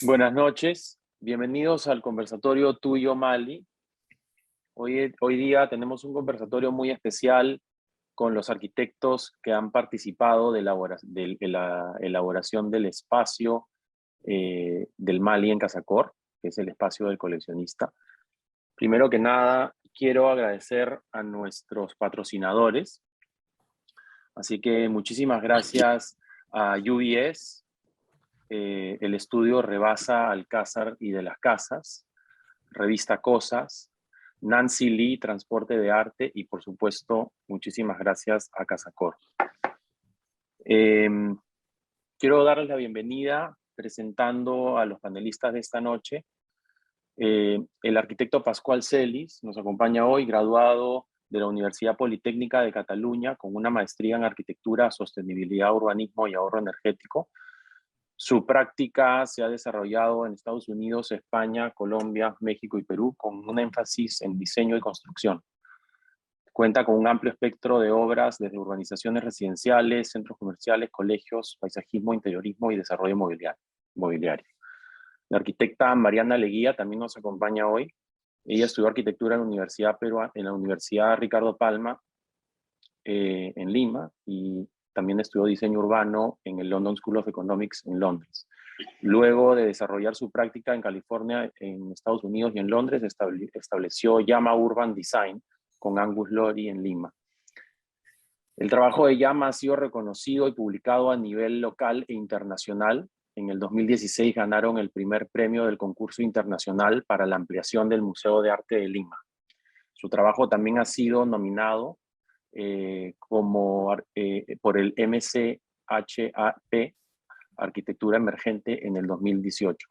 Buenas noches, bienvenidos al conversatorio Tú y yo Mali. Hoy día tenemos un conversatorio muy especial con los arquitectos que han participado de la elaboración del espacio del Mali en Casacor, que es el espacio del coleccionista. Primero que nada, quiero agradecer a nuestros patrocinadores, así que muchísimas gracias a UBS, el estudio Rebasa Alcázar y de las Casas, Revista Cosas, Nancy Lee, Transporte de Arte y por supuesto, muchísimas gracias a Casacor. Quiero darles la bienvenida presentando a los panelistas de esta noche. El arquitecto Pascual Celis nos acompaña hoy, graduado de la Universidad Politécnica de Cataluña con una maestría en Arquitectura, Sostenibilidad, Urbanismo y Ahorro Energético. Su práctica se ha desarrollado en Estados Unidos, España, Colombia, México y Perú, con un énfasis en diseño y construcción. Cuenta con un amplio espectro de obras, desde urbanizaciones residenciales, centros comerciales, colegios, paisajismo, interiorismo y desarrollo mobiliario. La arquitecta Mariana Leguía también nos acompaña hoy. Ella estudió arquitectura en la Universidad Ricardo Palma, en Lima, y también estudió diseño urbano en el London School of Economics en Londres. Luego de desarrollar su práctica en California, en Estados Unidos y en Londres, estableció Llama Urban Design con Angus Lori en Lima. El trabajo de Llama ha sido reconocido y publicado a nivel local e internacional. En el 2016 ganaron el primer premio del concurso internacional para la ampliación del Museo de Arte de Lima. Su trabajo también ha sido nominado por el MCHAP Arquitectura Emergente en el 2018.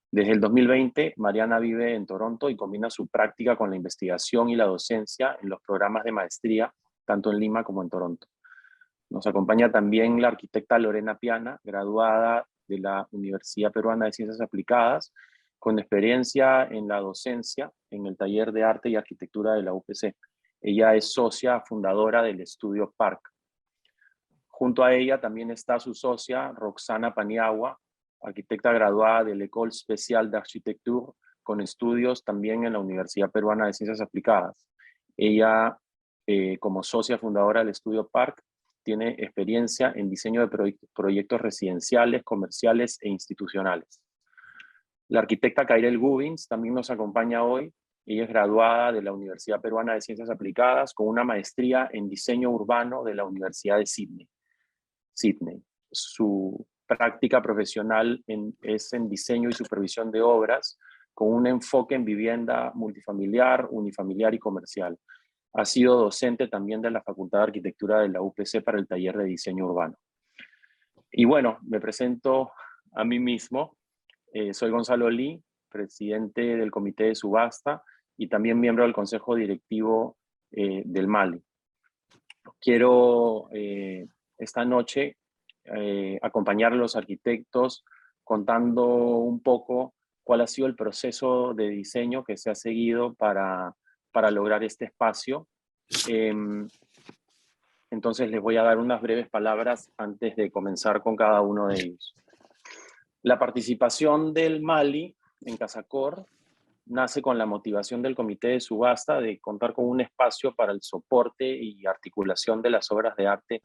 Desde el 2020, Mariana vive en Toronto y combina su práctica con la investigación y la docencia en los programas de maestría, tanto en Lima como en Toronto. Nos acompaña también la arquitecta Lorena Piana, graduada de la Universidad Peruana de Ciencias Aplicadas, con experiencia en la docencia en el taller de arte y arquitectura de la UPC. Ella es socia fundadora del estudio Park. Junto a ella también está su socia, Roxana Paniagua, arquitecta graduada de l'École Spéciale d'Architecture, con estudios también en la Universidad Peruana de Ciencias Aplicadas. Ella, como socia fundadora del estudio Park, tiene experiencia en diseño de proyectos residenciales, comerciales e institucionales. La arquitecta Kairel Gubins también nos acompaña hoy. Ella es graduada de la Universidad Peruana de Ciencias Aplicadas con una maestría en diseño urbano de la Universidad de Sydney. Su práctica profesional es en diseño y supervisión de obras, con un enfoque en vivienda multifamiliar, unifamiliar y comercial. Ha sido docente también de la Facultad de Arquitectura de la UPC para el taller de diseño urbano. Y bueno, me presento a mí mismo. Soy Gonzalo Lee, presidente del Comité de Subasta y también miembro del Consejo Directivo del Mali. Quiero esta noche acompañar a los arquitectos contando un poco cuál ha sido el proceso de diseño que se ha seguido para lograr este espacio. Entonces les voy a dar unas breves palabras antes de comenzar con cada uno de ellos. La participación del Mali en Casacor nace con la motivación del Comité de Subasta de contar con un espacio para el soporte y articulación de las obras de arte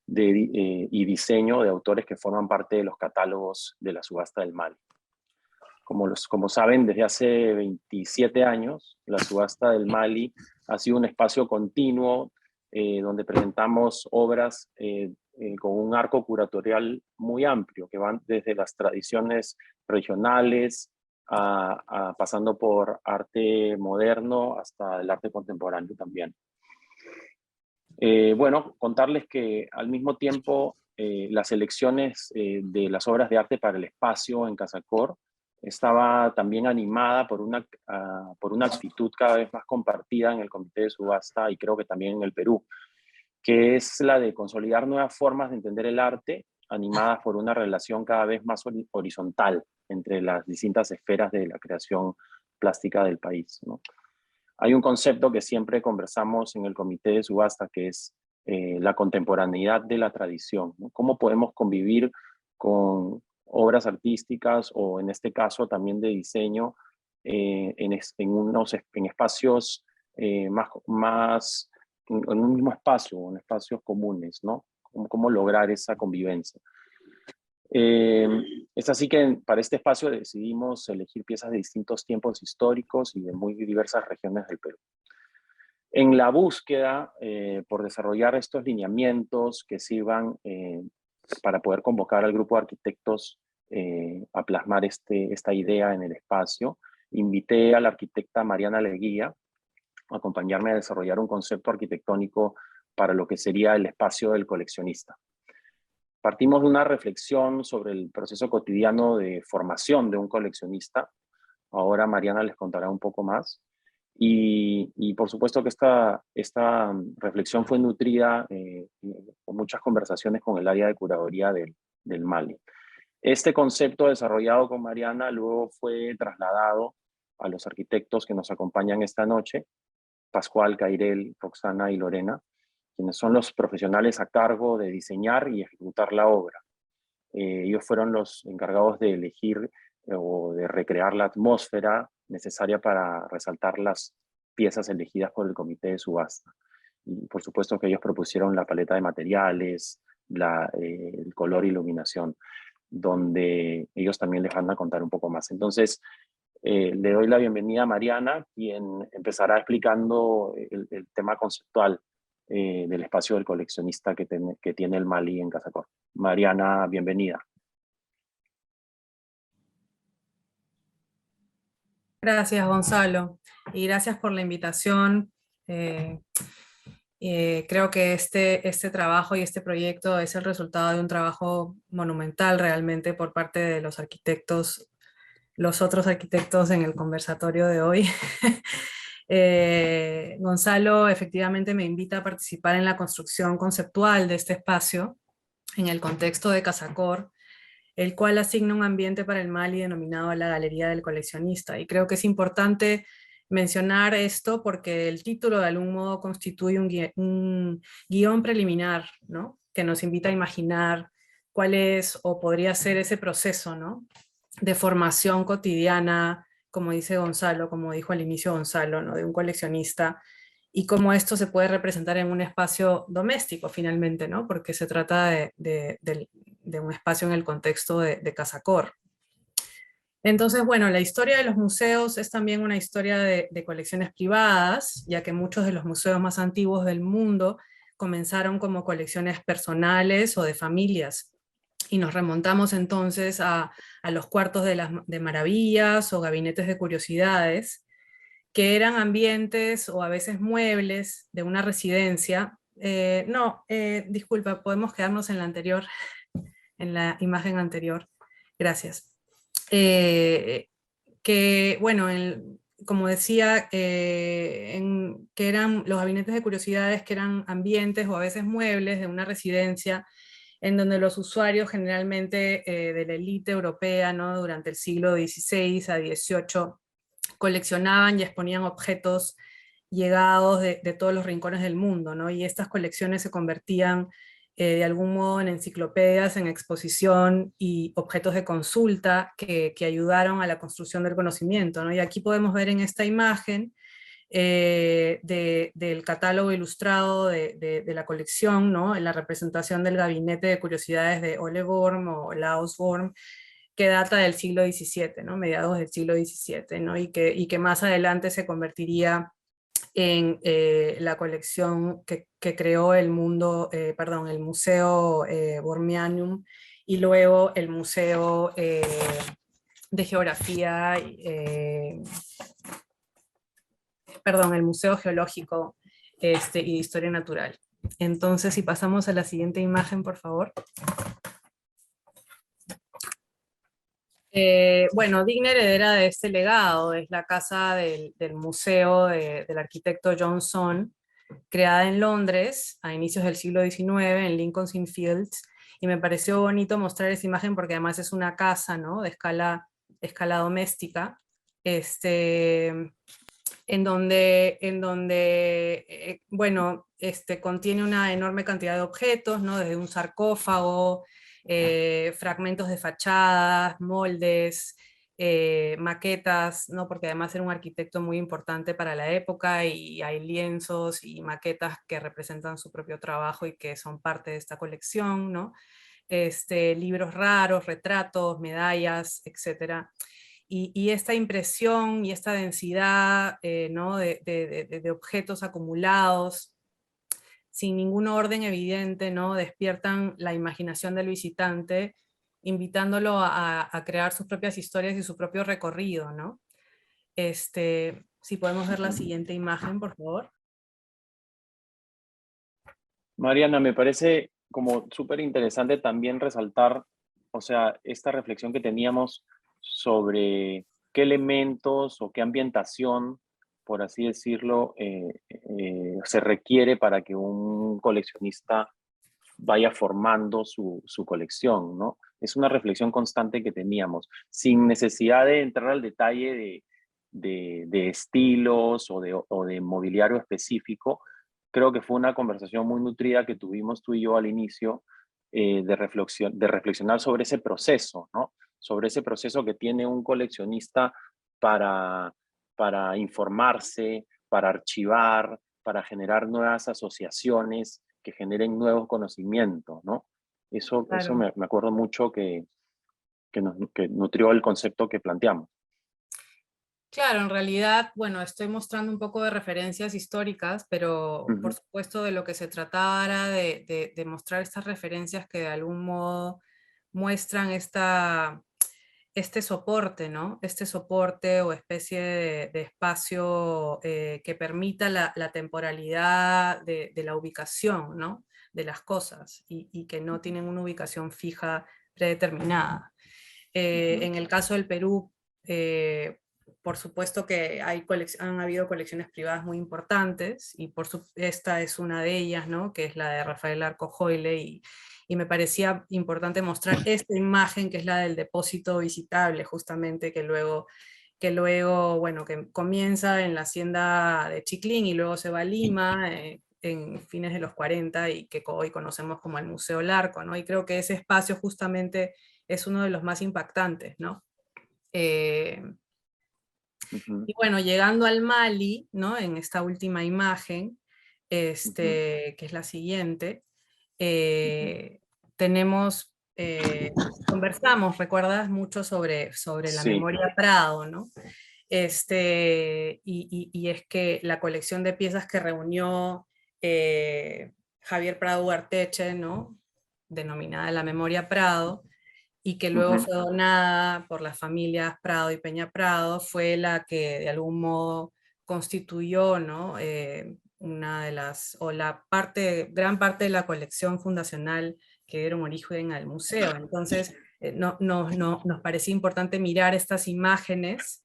y diseño de autores que forman parte de los catálogos de la subasta del Mali. Como saben, desde hace 27 años, la subasta del Mali ha sido un espacio continuo donde presentamos obras con un arco curatorial muy amplio, que van desde las tradiciones regionales, pasando por arte moderno hasta el arte contemporáneo también. Bueno, contarles que al mismo tiempo las elecciones de las obras de arte para el espacio en Casacor estaba también animada por una actitud cada vez más compartida en el Comité de Subasta y creo que también en el Perú, que es la de consolidar nuevas formas de entender el arte, animadas por una relación cada vez más horizontal entre las distintas esferas de la creación plástica del país, ¿no? Hay un concepto que siempre conversamos en el Comité de Subasta, que es la contemporaneidad de la tradición, ¿no? ¿Cómo podemos convivir con obras artísticas o en este caso también de diseño en espacios en un mismo espacio, en espacios comunes, ¿no? Cómo lograr esa convivencia. Es así que para este espacio decidimos elegir piezas de distintos tiempos históricos y de muy diversas regiones del Perú. En la búsqueda por desarrollar estos lineamientos que sirvan para poder convocar al grupo de arquitectos a plasmar esta idea en el espacio, invité a la arquitecta Mariana Leguía a acompañarme a desarrollar un concepto arquitectónico para lo que sería el espacio del coleccionista. Partimos de una reflexión sobre el proceso cotidiano de formación de un coleccionista. Ahora Mariana les contará un poco más. Y por supuesto que esta reflexión fue nutrida con muchas conversaciones con el área de curaduría del MALI. Este concepto desarrollado con Mariana luego fue trasladado a los arquitectos que nos acompañan esta noche, Pascual, Cairel, Roxana y Lorena, quienes son los profesionales a cargo de diseñar y ejecutar la obra. Ellos fueron los encargados de elegir o de recrear la atmósfera necesaria para resaltar las piezas elegidas por el comité de subasta. Y por supuesto que ellos propusieron la paleta de materiales, el color e iluminación, donde ellos también les van a contar un poco más. Entonces, le doy la bienvenida a Mariana, quien empezará explicando el tema conceptual del espacio del coleccionista que tiene el MALI en Casa Cor. Mariana, bienvenida. Gracias, Gonzalo, y gracias por la invitación. Creo que este trabajo y este proyecto es el resultado de un trabajo monumental realmente por parte de los arquitectos, los otros arquitectos en el conversatorio de hoy. Gonzalo efectivamente me invita a participar en la construcción conceptual de este espacio en el contexto de Casa Cor, el cual asigna un ambiente para el MALI denominado la Galería del Coleccionista. Y creo que es importante mencionar esto porque el título de algún modo constituye un guión preliminar, ¿no? Que nos invita a imaginar cuál es o podría ser ese proceso, ¿no? De formación cotidiana, como dice Gonzalo, como dijo al inicio Gonzalo, ¿no? De un coleccionista, y cómo esto se puede representar en un espacio doméstico finalmente, ¿no? Porque se trata de un espacio en el contexto de Casa Cor. Entonces, bueno, la historia de los museos es también una historia de colecciones privadas, ya que muchos de los museos más antiguos del mundo comenzaron como colecciones personales o de familias. Y nos remontamos entonces a los cuartos de maravillas o gabinetes de curiosidades, que eran ambientes o a veces muebles de una residencia. Disculpa, podemos quedarnos en la anterior, en la imagen anterior. Gracias. Bueno, como decía, que eran los gabinetes de curiosidades, que eran ambientes o a veces muebles de una residencia en donde los usuarios generalmente de la élite europea, ¿no? Durante el siglo XVI a XVIII, coleccionaban y exponían objetos llegados de todos los rincones del mundo, ¿no? Y estas colecciones se convertían de algún modo en enciclopedias, en exposición y objetos de consulta que ayudaron a la construcción del conocimiento, ¿no? Y aquí podemos ver en esta imagen del catálogo ilustrado de la colección, ¿no? En la representación del gabinete de curiosidades de Ole Worm o Laos Worm, que data del siglo XVII, ¿no? Mediados del siglo XVII, ¿no? Y que más adelante se convertiría en la colección que creó el Museo Bormianum, y luego el Museo de Geografía, el Museo Geológico y de Historia Natural. Entonces, si pasamos a la siguiente imagen, por favor. Bueno, digna heredera de este legado es la casa del museo del arquitecto John Soane, creada en Londres a inicios del siglo XIX, en Lincoln's Inn Fields, y me pareció bonito mostrar esa imagen porque además es una casa, ¿no? de escala doméstica, bueno, contiene una enorme cantidad de objetos, ¿no? Desde un sarcófago, fragmentos de fachadas, moldes, maquetas, ¿no? Porque además era un arquitecto muy importante para la época y hay lienzos y maquetas que representan su propio trabajo y que son parte de esta colección, ¿no? Libros raros, retratos, medallas, etcétera. Y esta impresión y esta densidad, ¿no? de objetos acumulados, sin ningún orden evidente, ¿no? Despiertan la imaginación del visitante, invitándolo a crear sus propias historias y su propio recorrido, ¿no? Si podemos ver la siguiente imagen, por favor. Mariana, me parece como súper interesante también resaltar, o sea, esta reflexión que teníamos sobre qué elementos o qué ambientación, por así decirlo, se requiere para que un coleccionista vaya formando su colección, ¿no? Es una reflexión constante que teníamos, sin necesidad de entrar al detalle de estilos o de mobiliario específico. Creo que fue una conversación muy nutrida que tuvimos tú y yo al inicio, de reflexionar sobre ese proceso, ¿no? Sobre ese proceso que tiene un coleccionista para, para informarse, para archivar, para generar nuevas asociaciones que generen nuevos conocimientos, ¿no? Eso Claro. me acuerdo mucho que nutrió el concepto que planteamos. Claro, en realidad, bueno, estoy mostrando un poco de referencias históricas, pero por Ujú, supuesto de lo que se trataba era de mostrar estas referencias que de algún modo muestran este soporte, ¿no? Este soporte o especie de espacio que permita la temporalidad de la ubicación, ¿no? De las cosas y que no tienen una ubicación fija predeterminada. ujú, En el caso del Perú, por supuesto que han habido colecciones privadas muy importantes y esta es una de ellas, ¿no? Que es la de Rafael Arco Joyle y me parecía importante mostrar esta imagen que es la del depósito visitable justamente bueno, que comienza en la hacienda de Chiclín y luego se va a Lima en fines de los 40 y que hoy conocemos como el Museo Larco, ¿no? Y creo que ese espacio justamente es uno de los más impactantes, ¿no? Eh, ujú, y bueno, llegando al Mali, ¿no? En esta última imagen, ujú, que es la siguiente, ujú. tenemos, conversamos, recuerdas mucho sobre la Sí, memoria Prado, ¿no? Y es que la colección de piezas que reunió Javier Prado Ugarteche, ¿no? Denominada la Memoria Prado, y que luego ujú, fue donada por las familias Prado y Peña Prado, fue la que de algún modo constituyó, ¿no? Una de las, o la parte, gran parte de la colección fundacional que dieron origen al museo. Entonces, nos parecía importante mirar estas imágenes,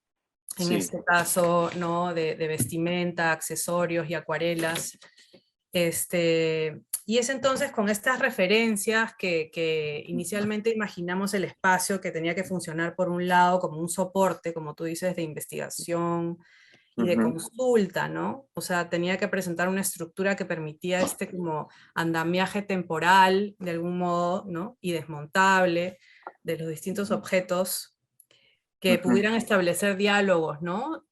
en sí. este caso, ¿no? De vestimenta, accesorios y acuarelas, y es entonces con estas referencias que inicialmente imaginamos el espacio que tenía que funcionar por un lado como un soporte, como tú dices, de investigación y de Ujú, consulta, ¿no? O sea, tenía que presentar una estructura que permitía como andamiaje temporal, de algún modo, ¿no? Y desmontable de los distintos ujú, objetos que ujú, pudieran establecer diálogos, ¿no?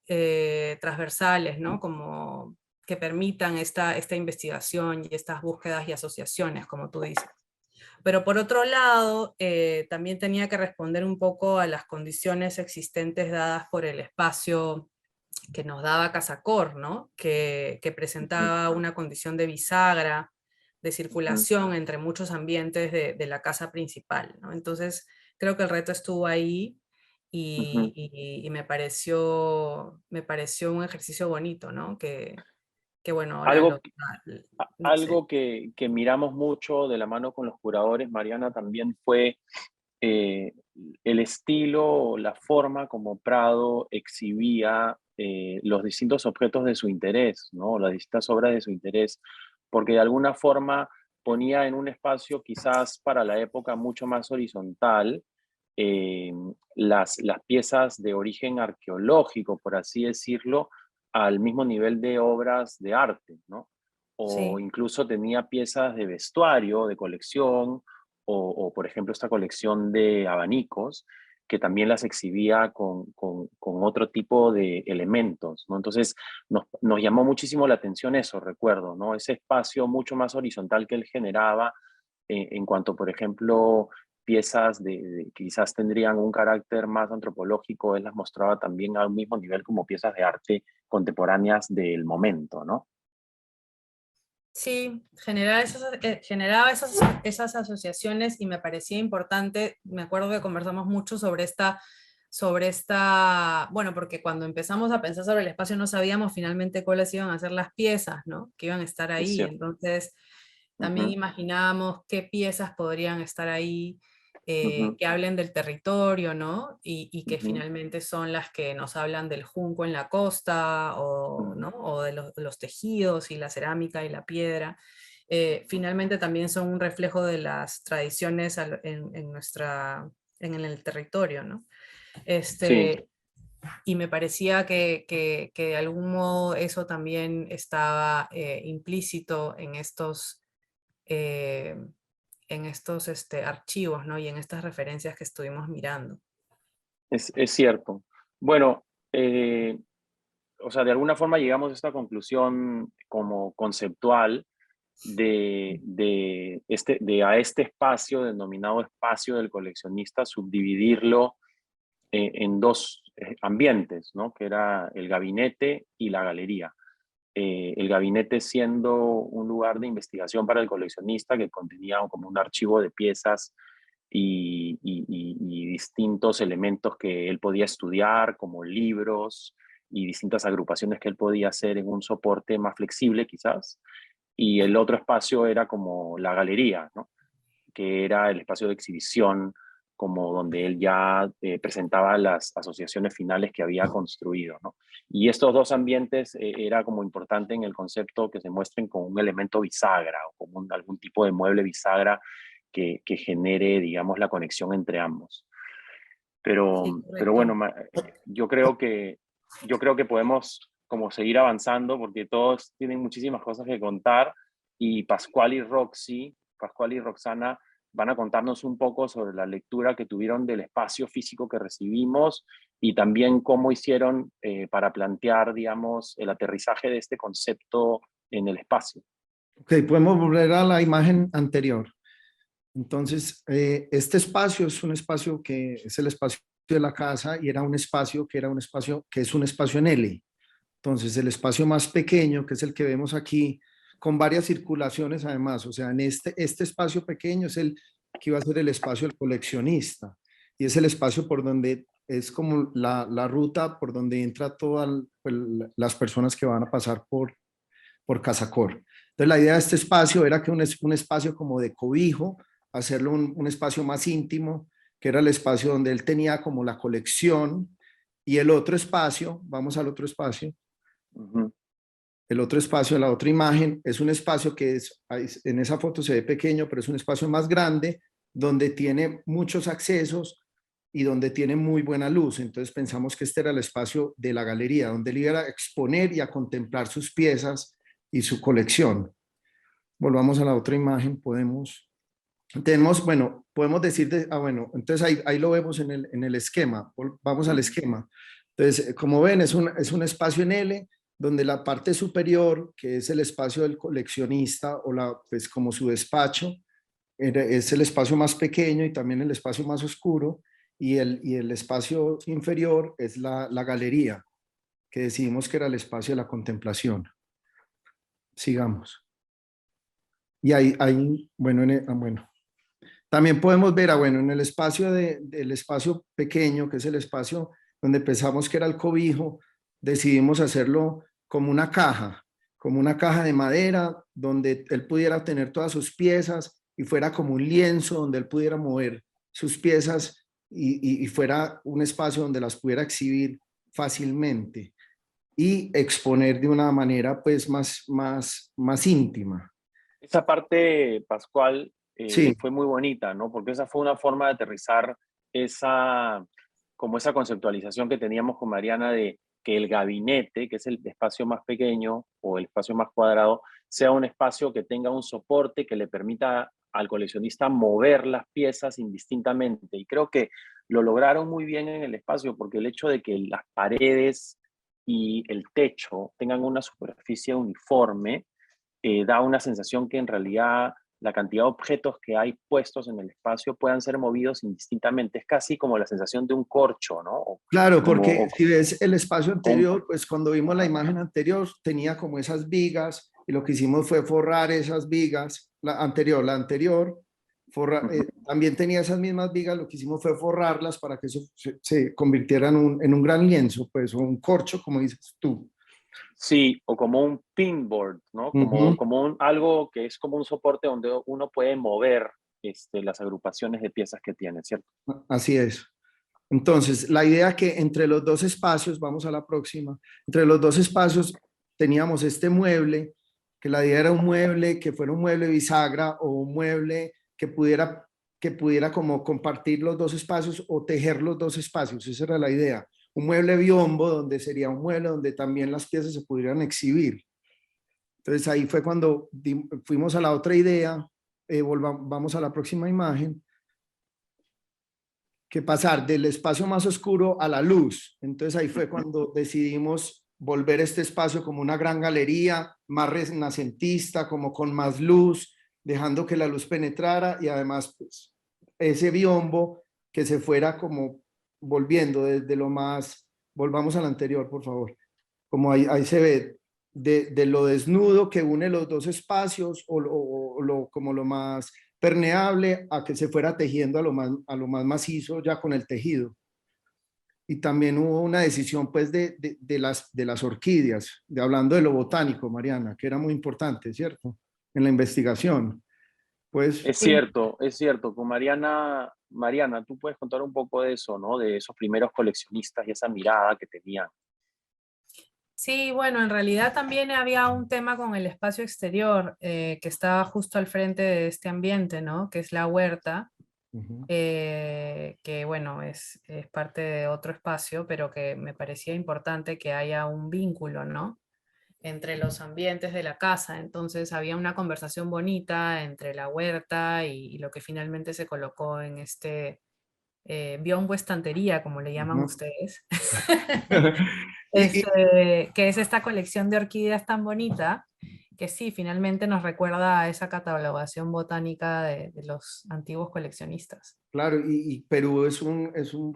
Transversales, ¿no? Como que permitan esta investigación y estas búsquedas y asociaciones, como tú dices. Pero por otro lado, también tenía que responder un poco a las condiciones existentes dadas por el espacio que nos daba Casacor, ¿no? Que ujú, presentaba una condición de bisagra, de ujú, circulación entre muchos ambientes de la casa principal, ¿no? Entonces, creo que el reto estuvo ahí ujú. y me pareció un ejercicio bonito, ¿no? Que bueno, ahora Algo, no sé. algo que miramos mucho de la mano con los curadores, Mariana, también fue eh, el estilo o la forma como Prado exhibía los distintos objetos de su interés, ¿no? Las distintas obras de su interés, porque de alguna forma ponía en un espacio quizás para la época mucho más horizontal eh, las piezas de origen arqueológico, por así decirlo, al mismo nivel de obras de arte, ¿no? O Sí, incluso tenía piezas de vestuario, de colección, o, por ejemplo, esta colección de abanicos, que también las exhibía con otro tipo de elementos, ¿no? Entonces, nos llamó muchísimo la atención eso, recuerdo, ¿no? Ese espacio mucho más horizontal que él generaba en cuanto, por ejemplo, piezas que quizás tendrían un carácter más antropológico, él las mostraba también al mismo nivel como piezas de arte contemporáneas del momento, ¿no? Sí, generaba esas asociaciones y me parecía importante. Me acuerdo que conversamos mucho bueno, porque cuando empezamos a pensar sobre el espacio no sabíamos finalmente cuáles iban a ser las piezas, ¿no? Que iban a estar Es ahí. cierto. Entonces, también Ujú, imaginábamos qué piezas podrían estar ahí, ujú, que hablen del territorio, ¿no? Y que ujú, finalmente son las que nos hablan del junco en la costa, o, ujú, ¿no? O de los tejidos y la cerámica y la piedra. Finalmente también son un reflejo de las tradiciones en el territorio, ¿no? sí, Este, y me parecía que de algún modo eso también estaba implícito eh, en estos archivos, ¿no? Y en estas referencias que estuvimos mirando. es cierto. Bueno, o sea, de alguna forma llegamos a esta conclusión como conceptual de a este espacio denominado espacio del coleccionista, subdividirlo en dos ambientes, ¿no? Que era el gabinete y la galería. El gabinete siendo un lugar de investigación para el coleccionista que contenía como un archivo de piezas y distintos elementos que él podía estudiar, como libros y distintas agrupaciones que él podía hacer en un soporte más flexible quizás. Y el otro espacio era como la galería, ¿no? Que era el espacio de exhibición, como donde él ya presentaba las asociaciones finales que había construido, ¿no? Y estos dos ambientes era como importante en el concepto que se muestren con un elemento bisagra o como algún tipo de mueble bisagra que genere, digamos, la conexión entre ambos. Sí, Pero correcto. bueno, yo creo que podemos como seguir avanzando porque todos tienen muchísimas cosas que contar y Pascual y Roxana van a contarnos un poco sobre la lectura que tuvieron del espacio físico que recibimos y también cómo hicieron para plantear, digamos, el aterrizaje de este concepto en el espacio. Ok, podemos volver a la imagen anterior. Entonces, este espacio es un espacio que es el espacio de la casa y era un espacio que es un espacio en L. Entonces, el espacio más pequeño, que es el que vemos aquí, con varias circulaciones además, o sea, en este espacio pequeño es el que iba a ser el espacio del coleccionista y es el espacio por donde es como la ruta por donde entra todas pues, las personas que van a pasar por Casacor. Entonces, la idea de este espacio era que un espacio como de cobijo, hacerlo un espacio más íntimo, que era el espacio donde él tenía como la colección, y el otro espacio, vamos al otro espacio, Ujú, el otro espacio, la otra imagen, es un espacio que en esa foto se ve pequeño, pero es un espacio más grande, donde tiene muchos accesos y donde tiene muy buena luz. Entonces pensamos que este era el espacio de la galería, donde él iba a exponer y a contemplar sus piezas y su colección. Volvamos a la otra imagen, podemos decir, bueno, entonces ahí lo vemos en el esquema, vamos al ujú. esquema. Entonces, como ven, es un espacio en L, donde la parte superior, que es el espacio del coleccionista, pues como su despacho, es el espacio más pequeño y también el espacio más oscuro, y el espacio inferior es la galería, que decidimos que era el espacio de la contemplación. Sigamos. Y bueno, bueno, también podemos ver, bueno, en el espacio del espacio pequeño, que es el espacio donde pensamos que era el cobijo, decidimos hacerlo como una caja de madera, donde él pudiera tener todas sus piezas y fuera como un lienzo donde él pudiera mover sus piezas y fuera un espacio donde las pudiera exhibir fácilmente y exponer de una manera pues más íntima. Esa parte, Pascual, Sí, fue muy bonita, ¿no? Porque esa fue una forma de aterrizar esa, como esa conceptualización que teníamos con Mariana de que el gabinete, que es el espacio más pequeño o el espacio más cuadrado, sea un espacio que tenga un soporte que le permita al coleccionista mover las piezas indistintamente. Y creo que lo lograron muy bien en el espacio, porque el hecho de que las paredes y el techo tengan una superficie uniforme, da una sensación que en realidad la cantidad de objetos que hay puestos en el espacio puedan ser movidos indistintamente. Es casi como la sensación de un corcho, ¿no? Claro, Como, porque si ves el espacio o anterior, pues cuando vimos la imagen anterior tenía como esas vigas y lo que hicimos fue forrar esas vigas, la anterior, también tenía esas mismas vigas, lo que hicimos fue forrarlas para que eso se convirtiera en un gran lienzo, pues, o un corcho, como dices tú. sí, o como un pinboard, ¿no? Ujú. Como algo que es como un soporte donde uno puede mover las agrupaciones de piezas que tiene, ¿cierto? Así es. Entonces, la idea que entre los dos espacios, vamos a la próxima, entre los dos espacios teníamos este mueble, que la idea era un mueble que fuera un mueble bisagra o un mueble que pudiera como compartir los dos espacios o tejer los dos espacios. Esa era la idea. Un mueble biombo donde sería un mueble donde también las piezas se pudieran exhibir. Entonces ahí fue cuando fuimos a la otra idea, vamos a la próxima imagen, que pasar del espacio más oscuro a la luz. Entonces ahí fue cuando decidimos volver este espacio como una gran galería, más renacentista, como con más luz, dejando que la luz penetrara y además pues, ese biombo que se fuera como volviendo desde lo más, volvamos al anterior, por favor, como ahí se ve, de lo desnudo que une los dos espacios como lo más permeable a que se fuera tejiendo a lo más macizo ya con el tejido. Y también hubo una decisión pues de las orquídeas, hablando de lo botánico, Mariana, que era muy importante, ¿cierto? En la investigación. Pues Es cierto. Con Mariana, tú puedes contar un poco de eso, ¿no? De esos primeros coleccionistas y esa mirada que tenían. Sí, bueno, en realidad también había un tema con el espacio exterior que estaba justo al frente de este ambiente, ¿no? Que es la huerta, que bueno, es parte de otro espacio, pero que me parecía importante que haya un vínculo, ¿no? Entre los ambientes de la casa. Entonces había una conversación bonita entre la huerta y lo que finalmente se colocó en este biombo estantería, como le llaman ustedes. y, Que es esta colección de orquídeas tan bonita, que sí, finalmente nos recuerda a esa catalogación botánica de los antiguos coleccionistas. claro, y Perú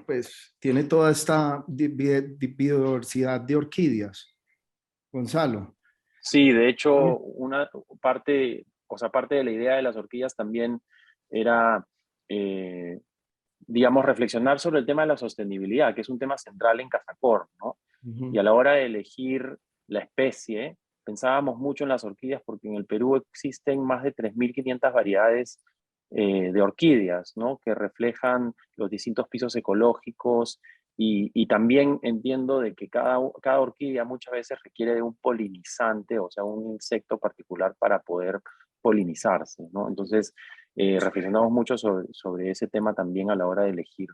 pues, tiene toda esta biodiversidad de orquídeas, Gonzalo. Sí, de hecho, una parte, o sea, parte de la idea de las orquídeas también era, eh, digamos, reflexionar sobre el tema de la sostenibilidad, que es un tema central en Casacor, ¿no? Y a la hora de elegir la especie, pensábamos mucho en las orquídeas porque en el Perú existen más de 3.500 variedades de orquídeas, ¿no? Que reflejan los distintos pisos ecológicos y también entiendo de que cada orquídea muchas veces requiere de un polinizante, o sea, un insecto particular para poder polinizarse, ¿no? Entonces, reflexionamos mucho sobre ese tema también a la hora de elegir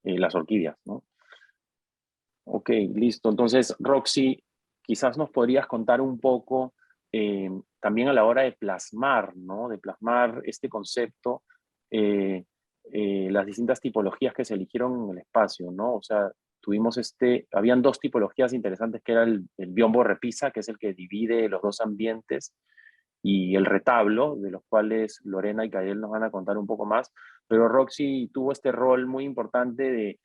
las orquídeas, ¿no? Ok, listo. Entonces, Roxy, quizás nos podrías contar un poco también a la hora de plasmar, ¿no? De plasmar este concepto, las distintas tipologías que se eligieron en el espacio, ¿no? O sea, habían dos tipologías interesantes que era el biombo repisa, que es el que divide los dos ambientes, y el retablo, de los cuales Lorena y Gael nos van a contar un poco más, pero Roxy tuvo este rol muy importante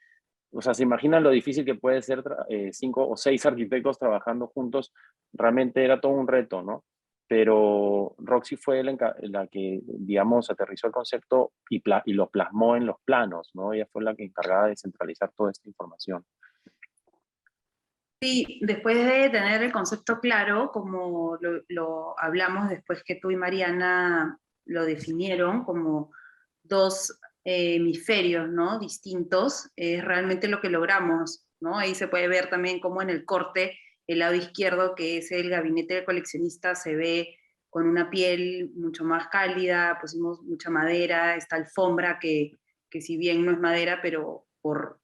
o sea, se imaginan lo difícil que puede ser 5 o 6 arquitectos trabajando juntos. Realmente era todo un reto, ¿no? Pero Roxy fue la que, digamos, aterrizó el concepto y lo plasmó en los planos, ¿no? Ella fue la que encargada de centralizar toda esta información. Sí, después de tener el concepto claro, como lo hablamos después que tú y Mariana lo definieron como dos hemisferios, ¿no? Distintos, es realmente lo que logramos, ¿no? Ahí se puede ver también como en el corte, el lado izquierdo, que es el gabinete del coleccionista, se ve con una piel mucho más cálida, pusimos mucha madera, esta alfombra que si bien no es madera, pero por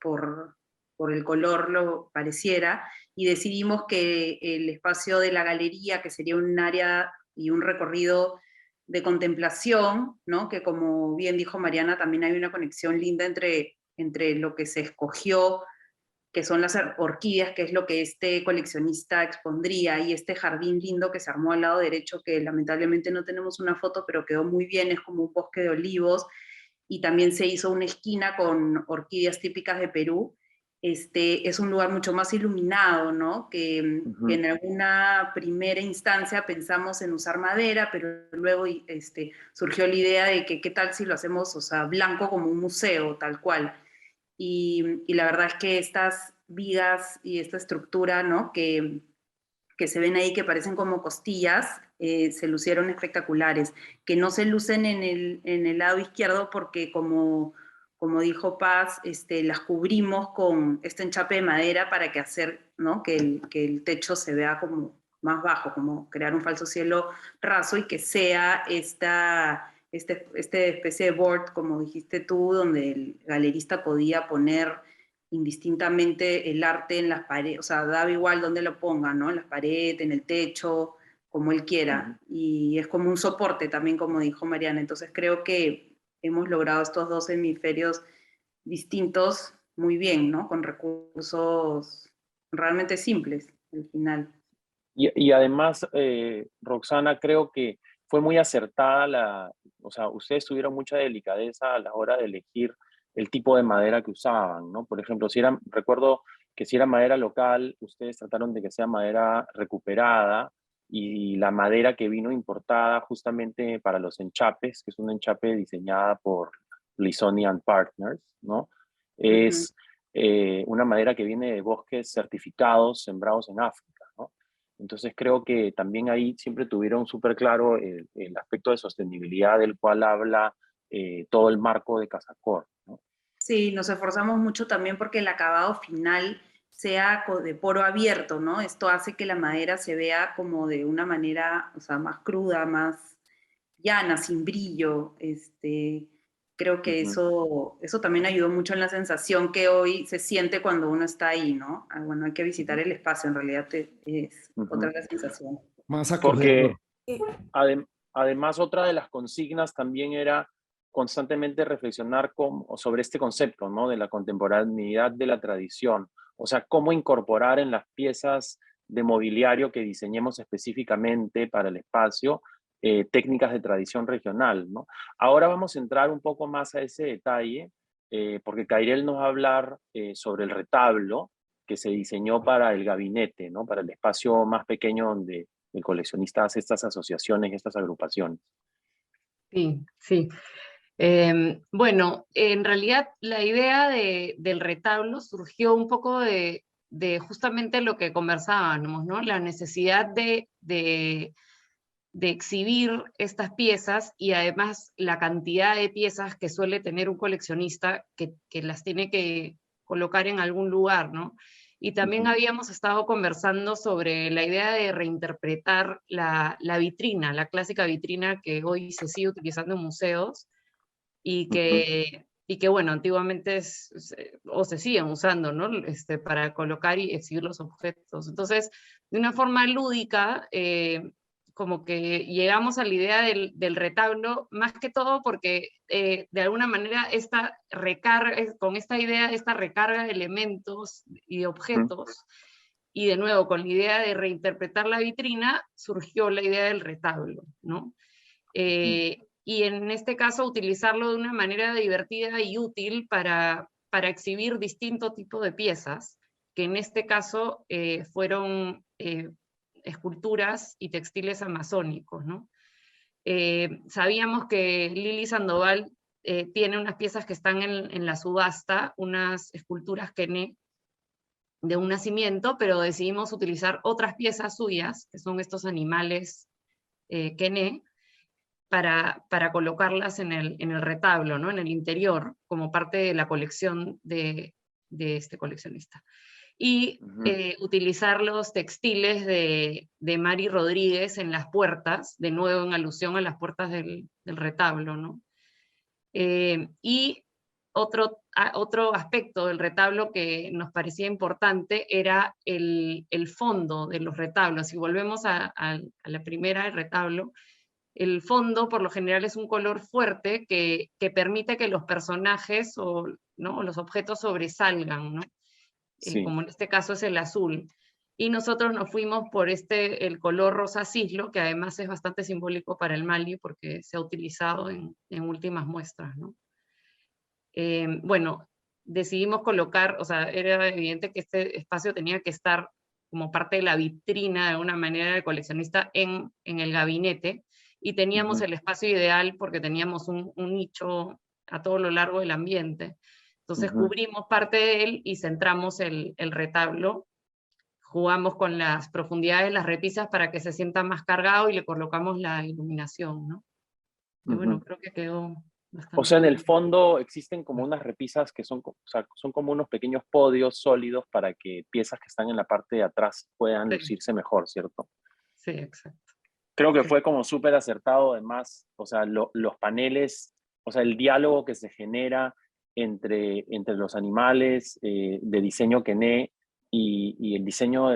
el color lo pareciera, y decidimos que el espacio de la galería, que sería un área y un recorrido de contemplación, ¿no? Que como bien dijo Mariana, también hay una conexión linda entre lo que se escogió, que son las orquídeas, que es lo que este coleccionista expondría, y este jardín lindo que se armó al lado derecho, que lamentablemente no tenemos una foto, pero quedó muy bien, es como un bosque de olivos, y también se hizo una esquina con orquídeas típicas de Perú. Es un lugar mucho más iluminado, ¿no? Que en alguna primera instancia pensamos en usar madera, pero luego surgió la idea de que qué tal si lo hacemos, o sea, blanco como un museo, tal cual. Y la verdad es que estas vigas y esta estructura, ¿no? que se ven ahí, que parecen como costillas, se lucieron espectaculares, que no se lucen en el lado izquierdo porque como dijo Paz, las cubrimos con este enchape de madera para que hacer, ¿no? que el techo se vea como más bajo, como crear un falso cielo raso, y que sea esta especie de board, como dijiste tú, donde el galerista podía poner indistintamente el arte en las paredes, o sea, daba igual donde lo ponga, ¿no? En las paredes, en el techo, como él quiera. Y es como un soporte también, como dijo Mariana. Entonces creo que hemos logrado estos dos hemisferios distintos muy bien, ¿no? Con recursos realmente simples al final. Y además, Roxana, creo que fue muy acertada o sea, ustedes tuvieron mucha delicadeza a la hora de elegir el tipo de madera que usaban, ¿no? Por ejemplo, recuerdo que si era madera local, ustedes trataron de que sea madera recuperada, y la madera que vino importada justamente para los enchapes, que es un enchape diseñada por Lisonian Partners, ¿no? Es una madera que viene de bosques certificados sembrados en África, ¿no? Entonces creo que también ahí siempre tuvieron súper claro el aspecto de sostenibilidad del cual habla todo el marco de Casacor, ¿no? Sí, nos esforzamos mucho también porque el acabado final sea de poro abierto, ¿no? Esto hace que la madera se vea como de una manera, o sea, más cruda, más llana, sin brillo. Creo que eso también ayudó mucho en la sensación que hoy se siente cuando uno está ahí, ¿no? Bueno, hay que visitar el espacio, en realidad es otra la sensación. Más Porque acogedor. además otra de las consignas también era constantemente reflexionar sobre este concepto, ¿no? De la contemporaneidad de la tradición. O sea, cómo incorporar en las piezas de mobiliario que diseñemos específicamente para el espacio técnicas de tradición regional, ¿no? Ahora vamos a entrar un poco más a ese detalle, porque Cairel nos va a hablar sobre el retablo que se diseñó para el gabinete, ¿no? Para el espacio más pequeño donde el coleccionista hace estas asociaciones, estas agrupaciones. Sí, sí. Bueno, en realidad la idea del retablo surgió un poco de justamente lo que conversábamos, ¿no? La necesidad de exhibir estas piezas, y además la cantidad de piezas que suele tener un coleccionista que las tiene que colocar en algún lugar, ¿no? Y también habíamos estado conversando sobre la idea de reinterpretar la vitrina, la clásica vitrina que hoy se sigue utilizando en museos, y que bueno, antiguamente o se siguen usando, ¿no? Para colocar y exhibir los objetos. Entonces, de una forma lúdica, como que llegamos a la idea del retablo, más que todo porque de alguna manera con esta idea, esta recarga de elementos y de objetos, y de nuevo con la idea de reinterpretar la vitrina, surgió la idea del retablo, ¿no? Y en este caso utilizarlo de una manera divertida y útil para exhibir distinto tipo de piezas, que en este caso fueron esculturas y textiles amazónicos, ¿no? Sabíamos que Lili Sandoval tiene unas piezas que están en la subasta, unas esculturas quené de un nacimiento, pero decidimos utilizar otras piezas suyas, que son estos animales quené, para colocarlas en el retablo, ¿no? En el interior, como parte de la colección de este coleccionista. Y utilizar los textiles de Mari Rodríguez en las puertas, de nuevo en alusión a las puertas del retablo, ¿no? Y otro aspecto del retablo que nos parecía importante era el fondo de los retablos. Si volvemos a la primera del retablo, el fondo por lo general es un color fuerte que permite que los personajes ¿no? los objetos sobresalgan, ¿no? Sí. Como en este caso es el azul. Y nosotros nos fuimos por el color rosa cislo, que además es bastante simbólico para el Mali porque se ha utilizado en últimas muestras, ¿no? Bueno, decidimos colocar, o sea, era evidente que este espacio tenía que estar como parte de la vitrina de alguna manera del coleccionista en el gabinete, y teníamos el espacio ideal porque teníamos un nicho a todo lo largo del ambiente. Entonces cubrimos parte de él y centramos el retablo. Jugamos con las profundidades de las repisas para que se sienta más cargado y le colocamos la iluminación, ¿no? Y bueno, creo que quedó bastante O sea, en el bien. fondo existen como unas repisas que son, o sea, son como unos pequeños podios sólidos para que piezas que están en la parte de atrás puedan Sí, lucirse mejor, ¿cierto? sí, exacto. Creo que Sí. fue como súper acertado, además, o sea, los paneles, o sea, el diálogo que se genera entre los animales de diseño Kené y el diseño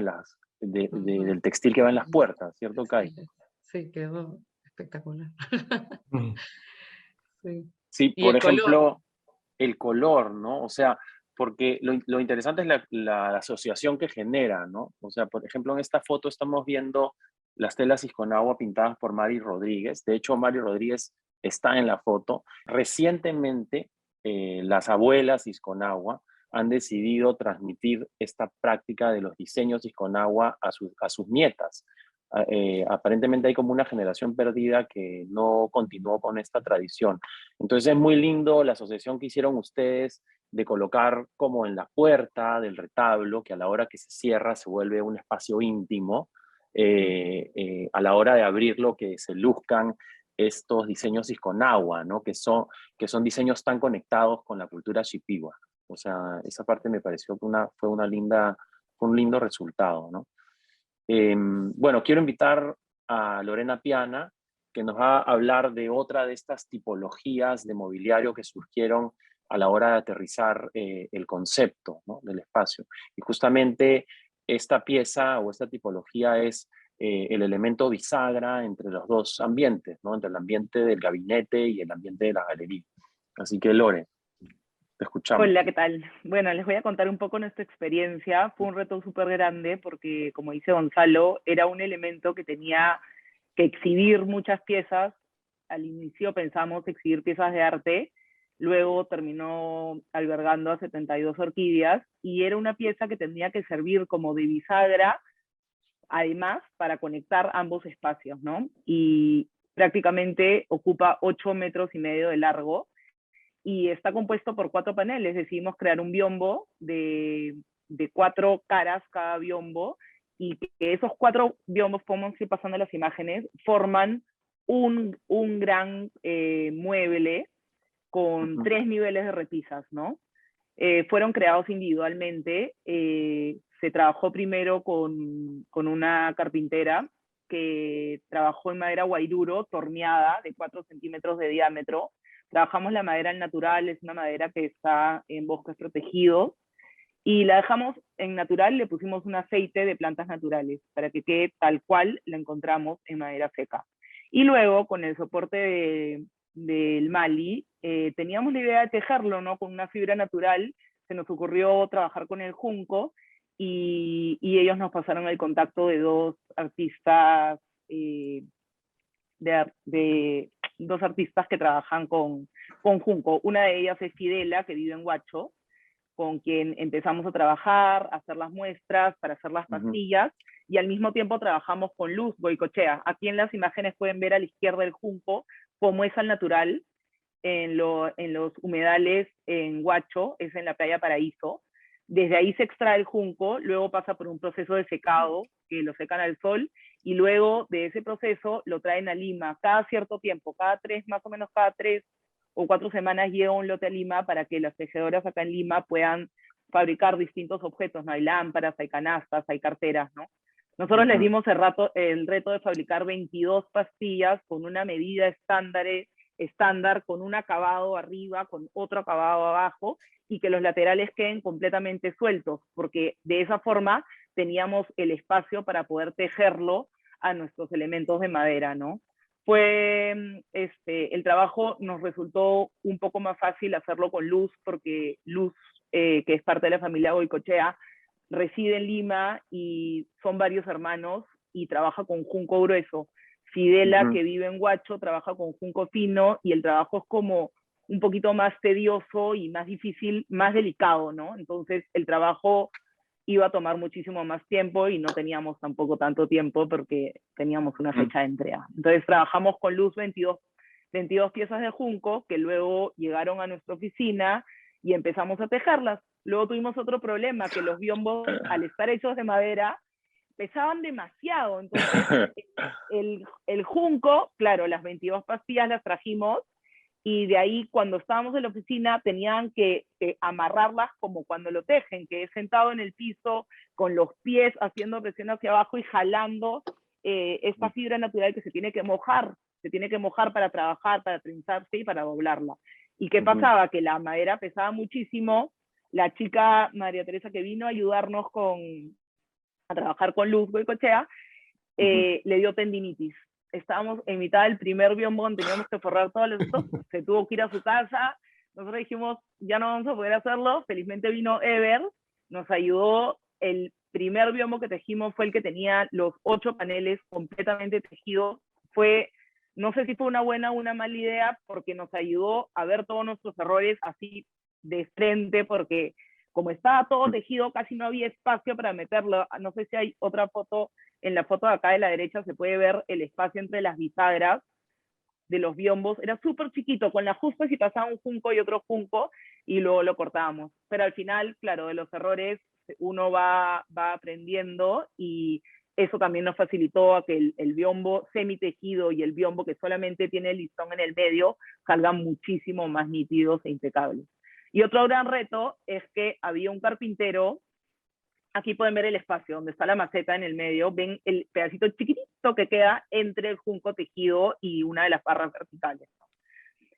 del textil que va en las puertas, ¿cierto, Kai? Sí, sí, quedó espectacular. Sí. Sí, Y por el color. ejemplo, el color, ¿no? O sea, porque lo interesante es la asociación que genera, ¿no? O sea, por ejemplo, en esta foto estamos viendo las telas Isconagua pintadas por Mari Rodríguez. De hecho, Mari Rodríguez está en la foto. Recientemente, las abuelas Isconagua han decidido transmitir esta práctica de los diseños Isconagua a sus nietas. Aparentemente hay como una generación perdida que no continuó con esta tradición. Entonces es muy lindo la asociación que hicieron ustedes de colocar como en la puerta del retablo, que a la hora que se cierra se vuelve un espacio íntimo, a la hora de abrirlo que se luzcan estos diseños Isconagua, ¿no? Que son diseños tan conectados con la cultura shipibo. O sea, esa parte me pareció que fue un lindo resultado, ¿no? Bueno, quiero invitar a Lorena Piana, que nos va a hablar de otra de estas tipologías de mobiliario que surgieron a la hora de aterrizar el concepto, ¿no? Del espacio. Y justamente esta pieza o esta tipología es el elemento bisagra entre los dos ambientes, ¿no? Entre el ambiente del gabinete y el ambiente de la galería. Así que, Lore, te escuchamos. Hola, ¿qué tal? Bueno, les voy a contar un poco nuestra experiencia. Fue un reto súper grande porque, como dice Gonzalo, era un elemento que tenía que exhibir muchas piezas. Al inicio pensamos exhibir piezas de arte, luego terminó albergando a 72 orquídeas y era una pieza que tenía que servir como de bisagra, además, para conectar ambos espacios, ¿no? Y prácticamente ocupa 8,5 metros de largo y está compuesto por 4 paneles. Decidimos crear un biombo de 4 caras cada biombo, y que esos 4 biombos, podemos ir pasando las imágenes, forman un gran mueble con 3 niveles de repisas, ¿no? Fueron creados individualmente. Se trabajó primero con una carpintera que trabajó en madera guairuro torneada de 4 centímetros de diámetro. Trabajamos la madera al natural, es una madera que está en bosques protegidos, y la dejamos en natural, le pusimos un aceite de plantas naturales para que quede tal cual la encontramos en madera seca. Y luego, con el soporte del Mali, teníamos la idea de tejerlo, ¿no? Con una fibra natural. Se nos ocurrió trabajar con el junco, y ellos nos pasaron el contacto de 2 artistas, dos artistas que trabajan con junco. Una de ellas es Fidela, que vive en Huacho, con quien empezamos a trabajar, a hacer las muestras, para hacer las pastillas, y al mismo tiempo trabajamos con Luz Goicochea. Aquí en las imágenes pueden ver a la izquierda el junco, como es al natural, en los humedales en Huacho, es en la playa Paraíso. Desde ahí se extrae el junco, luego pasa por un proceso de secado, que lo secan al sol, y luego de ese proceso lo traen a Lima cada cierto tiempo, más o menos cada 3 o 4 semanas llega un lote a Lima para que las tejedoras acá en Lima puedan fabricar distintos objetos, ¿no? Hay lámparas, hay canastas, hay carteras, ¿no? Nosotros les dimos el reto de fabricar 22 pastillas con una medida estándar, con un acabado arriba, con otro acabado abajo, y que los laterales queden completamente sueltos, porque de esa forma teníamos el espacio para poder tejerlo a nuestros elementos de madera, ¿no? el trabajo nos resultó un poco más fácil hacerlo con Luz, porque Luz, que es parte de la familia Goicoechea, reside en Lima y son varios hermanos y trabaja con junco grueso. Fidela, que vive en Huacho, trabaja con junco fino, y el trabajo es como un poquito más tedioso y más difícil, más delicado, ¿no? Entonces el trabajo iba a tomar muchísimo más tiempo y no teníamos tampoco tanto tiempo porque teníamos una fecha de entrega. Entonces trabajamos con Luz 22 piezas de junco que luego llegaron a nuestra oficina y empezamos a tejerlas. Luego tuvimos otro problema, que los biombos, al estar hechos de madera, pesaban demasiado. Entonces el junco, claro, las 22 pastillas las trajimos, y de ahí cuando estábamos en la oficina tenían que amarrarlas como cuando lo tejen, que es sentado en el piso con los pies haciendo presión hacia abajo y jalando esta fibra natural que se tiene que mojar para trabajar, para trenzarse y para doblarla. ¿Y qué pasaba? Que la madera pesaba muchísimo. La chica María Teresa, que vino a ayudarnos a trabajar con Luz Goicoechea, le dio tendinitis. Estábamos en mitad del primer biombón, teníamos que forrar todos los stocks, se tuvo que ir a su casa, nosotros dijimos, ya no vamos a poder hacerlo. Felizmente vino Ever, nos ayudó. El primer biombo que tejimos fue el que tenía los 8 paneles completamente tejidos. No sé si fue una buena o una mala idea, porque nos ayudó a ver todos nuestros errores así de frente, porque como estaba todo tejido, casi no había espacio para meterlo. No sé si hay otra foto. En la foto de acá de la derecha se puede ver el espacio entre las bisagras de los biombos. Era súper chiquito, con la justa si pasaba un junco y otro junco, y luego lo cortábamos. Pero al final, claro, de los errores uno va aprendiendo, y eso también nos facilitó a que el biombo semitejido y el biombo que solamente tiene el listón en el medio salgan muchísimo más nítidos e impecables. Y otro gran reto es que había un carpintero. Aquí pueden ver el espacio donde está la maceta en el medio, ven el pedacito chiquitito que queda entre el junco tejido y una de las barras verticales.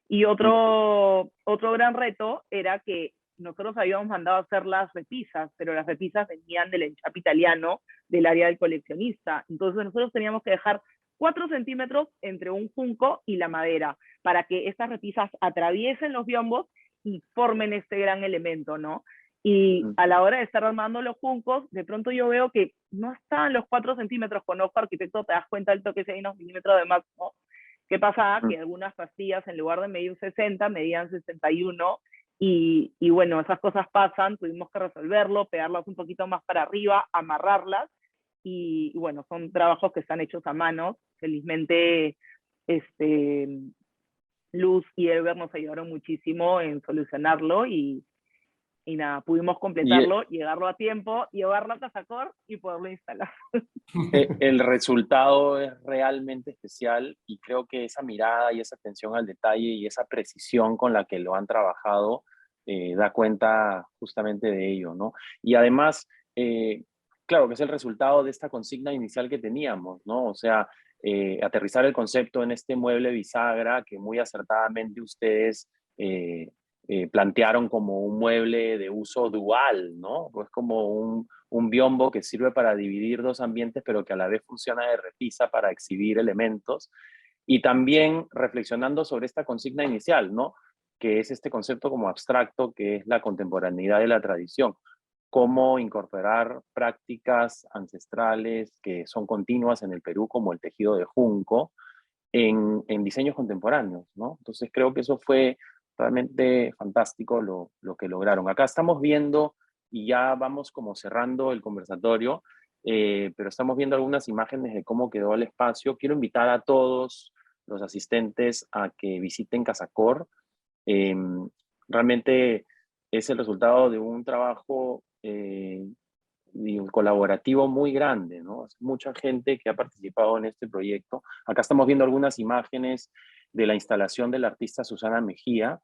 Y otro gran reto era que nosotros habíamos mandado a hacer las repisas, pero las repisas venían del enchape italiano, del área del coleccionista. Entonces nosotros teníamos que dejar 4 centímetros entre un junco y la madera, para que estas repisas atraviesen los biombos y formen este gran elemento, ¿no? Y a la hora de estar armando los juncos, de pronto yo veo que no estaban los 4 centímetros. Con ojo arquitecto te das cuenta del toque si hay unos milímetros de más, ¿no? ¿Qué pasaba? Que algunas pastillas, en lugar de medir 60, medían 61, y bueno, esas cosas pasan, tuvimos que resolverlo, pegarlas un poquito más para arriba, amarrarlas, y bueno, son trabajos que están hechos a mano. Felizmente, Luz y Ever nos ayudaron muchísimo en solucionarlo, y nada, pudimos completarlo, llegarlo a tiempo, llevarlo a Casacor y poderlo instalar. El resultado es realmente especial, y creo que esa mirada y esa atención al detalle y esa precisión con la que lo han trabajado da cuenta justamente de ello, ¿no? Y además, claro que es el resultado de esta consigna inicial que teníamos, ¿no? O sea, aterrizar el concepto en este mueble bisagra que muy acertadamente ustedes plantearon como un mueble de uso dual, ¿no? Pues como un biombo que sirve para dividir 2 ambientes, pero que a la vez funciona de repisa para exhibir elementos. Y también reflexionando sobre esta consigna inicial, ¿no? Que es este concepto como abstracto, que es la contemporaneidad de la tradición. Cómo incorporar prácticas ancestrales que son continuas en el Perú, como el tejido de junco, en diseños contemporáneos, ¿no? Entonces creo que eso fue realmente fantástico lo que lograron. Acá estamos viendo, y ya vamos como cerrando el conversatorio, pero estamos viendo algunas imágenes de cómo quedó el espacio. Quiero invitar a todos los asistentes a que visiten Casacor. Realmente es el resultado de un trabajo y un colaborativo muy grande, ¿no? Es mucha gente que ha participado en este proyecto. Acá estamos viendo algunas imágenes de la instalación de la artista Susana Mejía,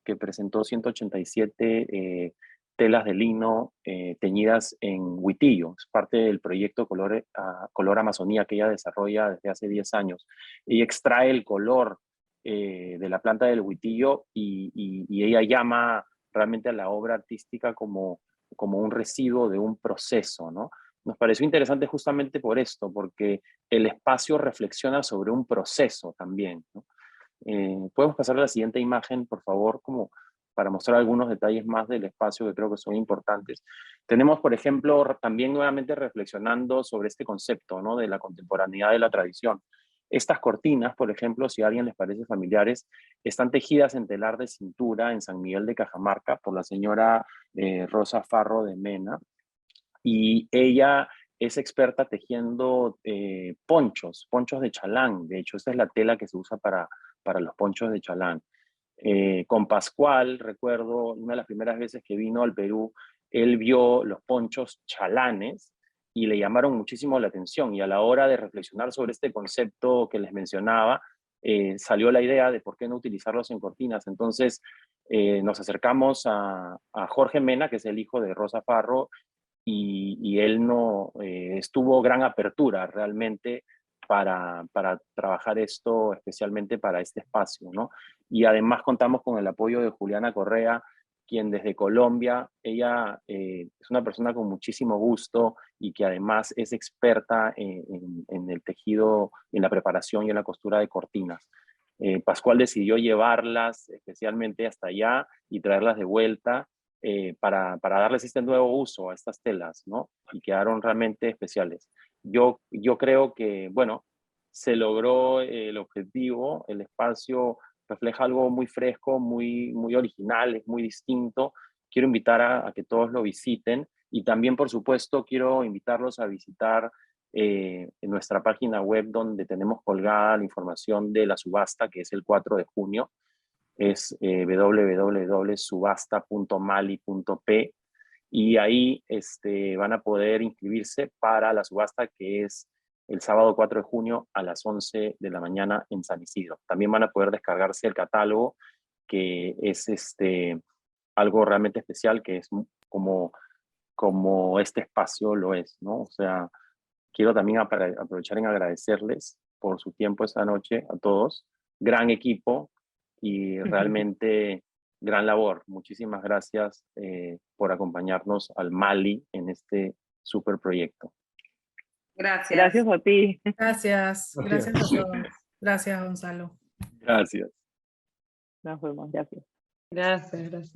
que presentó 187 telas de lino teñidas en huitillo. Es parte del proyecto Color Amazonía que ella desarrolla desde hace 10 años. Ella extrae el color de la planta del huitillo, y ella llama realmente a la obra artística como un residuo de un proceso, ¿no? nos pareció interesante justamente por esto, porque el espacio reflexiona sobre un proceso también, ¿no? ¿Podemos pasar a la siguiente imagen, por favor, como para mostrar algunos detalles más del espacio que creo que son importantes? Tenemos, por ejemplo, también nuevamente reflexionando sobre este concepto, ¿no?, de la contemporaneidad de la tradición. Estas cortinas, por ejemplo, si a alguien les parece familiares, están tejidas en telar de cintura en San Miguel de Cajamarca por la señora Rosa Farro de Mena, y ella es experta tejiendo ponchos de chalán. De hecho, esta es la tela que se usa para los ponchos de chalán. Con Pascual, recuerdo, una de las primeras veces que vino al Perú, él vio los ponchos chalanes y le llamaron muchísimo la atención. Y a la hora de reflexionar sobre este concepto que les mencionaba, salió la idea de por qué no utilizarlos en cortinas. Entonces, nos acercamos a Jorge Mena, que es el hijo de Rosa Farro, y él no estuvo gran apertura realmente para trabajar esto, especialmente para este espacio, ¿no? Y además contamos con el apoyo de Juliana Correa, quien desde Colombia, ella es una persona con muchísimo gusto y que además es experta en el tejido, en la preparación y en la costura de cortinas. Pascual decidió llevarlas especialmente hasta allá y traerlas de vuelta para darles este nuevo uso a estas telas, ¿no? Y quedaron realmente especiales. Yo creo que, bueno, se logró el objetivo, el espacio refleja algo muy fresco, muy original, es muy distinto. Quiero invitar a que todos lo visiten y también, por supuesto, quiero invitarlos a visitar en nuestra página web, donde tenemos colgada la información de la subasta, que es el 4 de junio. Es www.subasta.mali.p, y ahí van a poder inscribirse para la subasta, que es el sábado 4 de junio a las 11 de la mañana en San Isidro. También van a poder descargarse el catálogo, que es algo realmente especial, que es como este espacio lo es, ¿no? O sea, quiero también aprovechar en agradecerles por su tiempo esta noche a todos. Gran equipo y realmente gran labor. Muchísimas gracias por acompañarnos al Mali en este super proyecto. Gracias. Gracias a ti. Gracias a todos. Gracias, Gonzalo. Gracias. Nos vemos, gracias. Gracias.